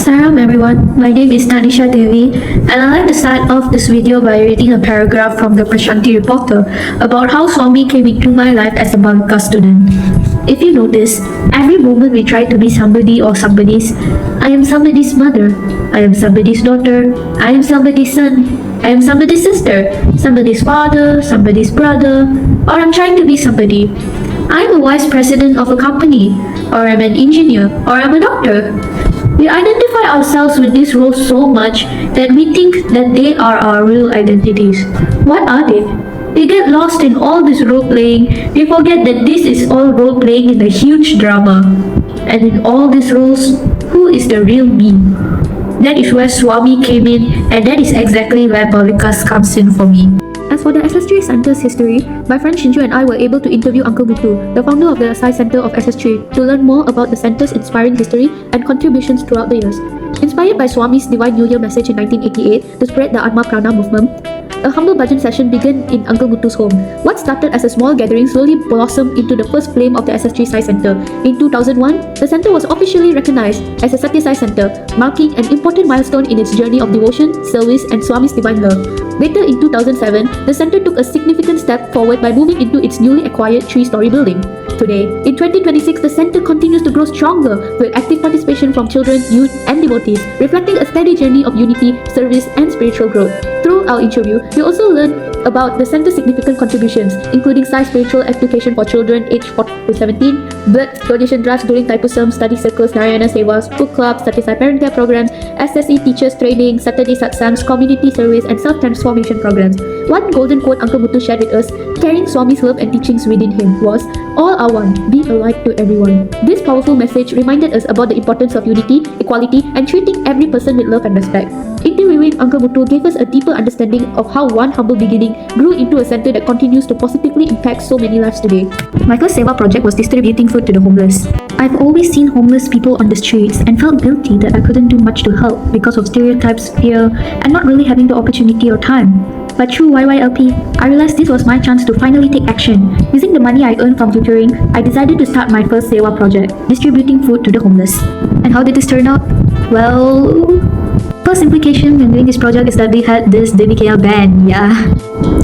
Salam everyone, my name is J.Tanisha Devi and I'd like to start off this video by reading a paragraph from the Prashanti Reporter about how Swami came into my life as a Balika student. If you notice, every moment we try to be somebody or somebody's. I am somebody's mother, I am somebody's daughter, I am somebody's son, I am somebody's sister, somebody's father, somebody's brother, or I'm trying to be somebody. I'm a vice president of a company, or I'm an engineer, or I'm a doctor. We identify ourselves with these roles so much that we think that they are our real identities. What are they? We get lost in all this role playing, we forget that this is all role playing in a huge drama. And in all these roles, who is the real me? That is where Swami came in, and that is exactly where Balikas comes in for me. As for the SS3 Center's history, my friend Shinju and I were able to interview Uncle Muthu, the founder of the Science Center of SS3, to learn more about the center's inspiring history and contributions throughout the years. Inspired by Swami's Divine New Year message in 1988 to spread the Atma Prana movement, a humble bhajan session began in Uncle Muthu's home. What started as a small gathering slowly blossomed into the first flame of the SS3 Sai Center. In 2001, the center was officially recognized as a Satya Sai Center, marking an important milestone in its journey of devotion, service, and Swami's divine love. Later in 2007, the center took a significant step forward by moving into its newly acquired 3-story building. Today, in 2026, the center continues to grow stronger with active participation from children, youth, and devotees, reflecting a steady journey of unity, service, and spiritual growth. Through our interview, we also learned about the center's significant contributions, including Sai spiritual education for children aged 4 to 17, blood donation drives during Taipusam, study circles, Narayana Sevas, book clubs, Satya Sai parent care programs, SSE teachers training, Saturday satsangs, community service, and self-transformation programs. One golden quote Uncle Muthu shared with us, carrying Swami's love and teachings within him, was, "All are one, be alike to everyone." This powerful message reminded us about the importance of unity, equality, and treating every person with love and respect. Interviewing Uncle Muthu gave us a deeper understanding of how one humble beginning grew into a center that continues to positively impact so many lives today. My first Seva project was distributing food to the homeless. I've always seen homeless people on the streets and felt guilty that I couldn't do much to help because of stereotypes, fear, and not really having the opportunity or time. But through YYLP, I realized this was my chance to finally take action. Using the money I earned from tutoring, I decided to start my first Seva project, distributing food to the homeless. And how did this turn out? Well, first implication when doing this project is that we had this Devi ban,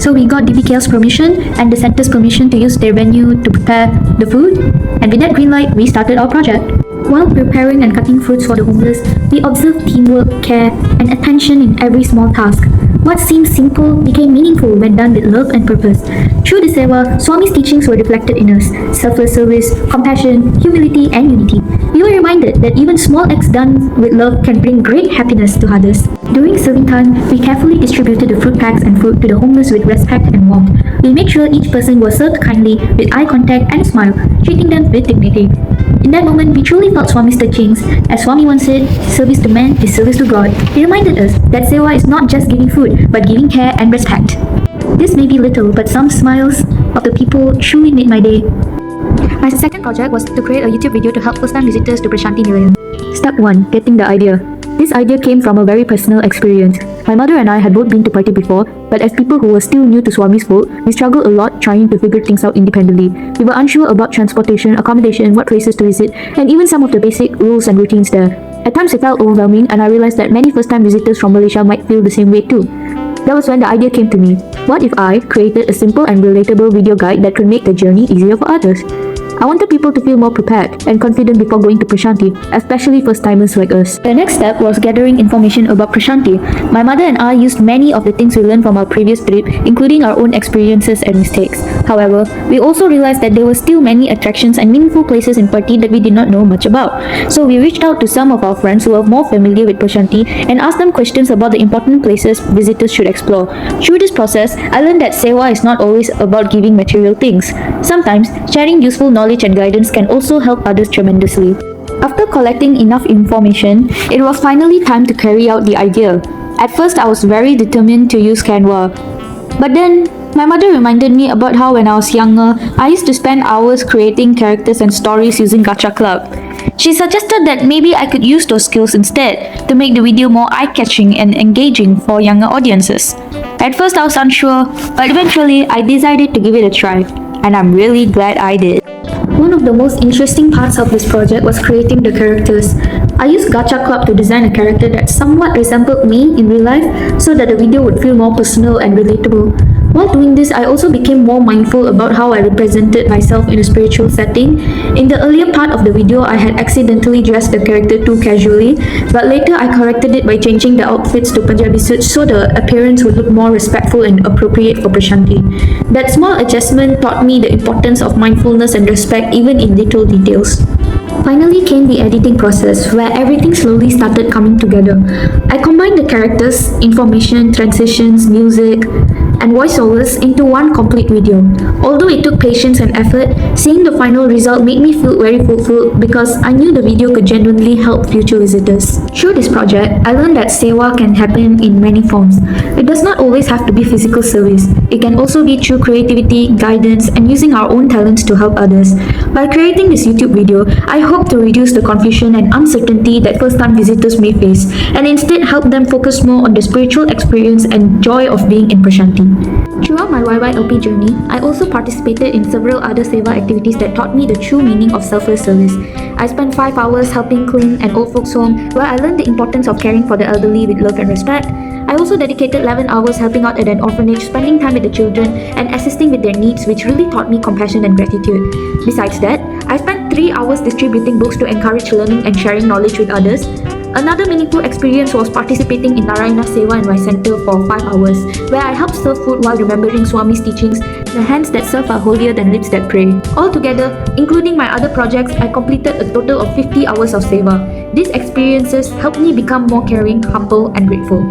So we got DBKL's permission and the center's permission to use their venue to prepare the food, and with that green light, we started our project. While preparing and cutting fruits for the homeless, we observed teamwork, care, and attention in every small task. What seemed simple became meaningful when done with love and purpose. Through the Seva, Swami's teachings were reflected in us: selfless service, compassion, humility, and unity. We were reminded that even small acts done with love can bring great happiness to others. During serving time, we carefully distributed the fruit packs and food to the homeless with respect and warmth. We made sure each person was served kindly, with eye contact and a smile, treating them with dignity. In that moment, we truly felt Swami's teachings. As Swami once said, service to man is service to God. He reminded us that Seva is not just giving food, but giving care and respect. This may be little, but some smiles of the people truly made my day. My second project was to create a YouTube video to help first-time visitors to Prashanti Nilayam. Step 1. Getting the idea. This idea came from a very personal experience. My mother and I had both been to party before, but as people who were still new to Swami's fold, we struggled a lot trying to figure things out independently. We were unsure about transportation, accommodation, what places to visit, and even some of the basic rules and routines there. At times it felt overwhelming, and I realized that many first-time visitors from Malaysia might feel the same way too. That was when the idea came to me. What if I created a simple and relatable video guide that could make the journey easier for others? I wanted people to feel more prepared and confident before going to Prashanti, especially first-timers like us. The next step was gathering information about Prashanti. My mother and I used many of the things we learned from our previous trip, including our own experiences and mistakes. However, we also realized that there were still many attractions and meaningful places in Party that we did not know much about. So we reached out to some of our friends who were more familiar with Prashanti and asked them questions about the important places visitors should explore. Through this process, I learned that Seva is not always about giving material things. Sometimes, sharing useful knowledge and guidance can also help others tremendously. After collecting enough information, it was finally time to carry out the idea. At first, I was very determined to use Canva. But then, my mother reminded me about how when I was younger, I used to spend hours creating characters and stories using Gacha Club. She suggested that maybe I could use those skills instead to make the video more eye-catching and engaging for younger audiences. At first, I was unsure, but eventually, I decided to give it a try. And I'm really glad I did. One of the most interesting parts of this project was creating the characters. I used Gacha Club to design a character that somewhat resembled me in real life so that the video would feel more personal and relatable. While doing this, I also became more mindful about how I represented myself in a spiritual setting. In the earlier part of the video, I had accidentally dressed the character too casually, but later I corrected it by changing the outfits to Punjabi suits so the appearance would look more respectful and appropriate for Prashanti. That small adjustment taught me the importance of mindfulness and respect even in little details. Finally came the editing process, where everything slowly started coming together. I combined the characters, information, transitions, music, and voiceovers into one complete video. Although it took patience and effort, seeing the final result made me feel very fulfilled because I knew the video could genuinely help future visitors. Through this project, I learned that sewa can happen in many forms. It does not always have to be physical service. It can also be through creativity, guidance, and using our own talents to help others. By creating this YouTube video, I hope to reduce the confusion and uncertainty that first-time visitors may face, and instead help them focus more on the spiritual experience and joy of being in Prashanti. Throughout my YYLP journey, I also participated in several other seva activities that taught me the true meaning of selfless service. I spent 5 hours helping clean an old folks home, where I learned the importance of caring for the elderly with love and respect. I also dedicated 11 hours helping out at an orphanage, spending time with the children and assisting with their needs, which really taught me compassion and gratitude. Besides that, I spent 3 hours distributing books to encourage learning and sharing knowledge with others. Another meaningful experience was participating in Narayana Seva in my center for 5 hours, where I helped serve food while remembering Swami's teachings, the hands that serve are holier than lips that pray. Altogether, including my other projects, I completed a total of 50 hours of Seva. These experiences helped me become more caring, humble, and grateful.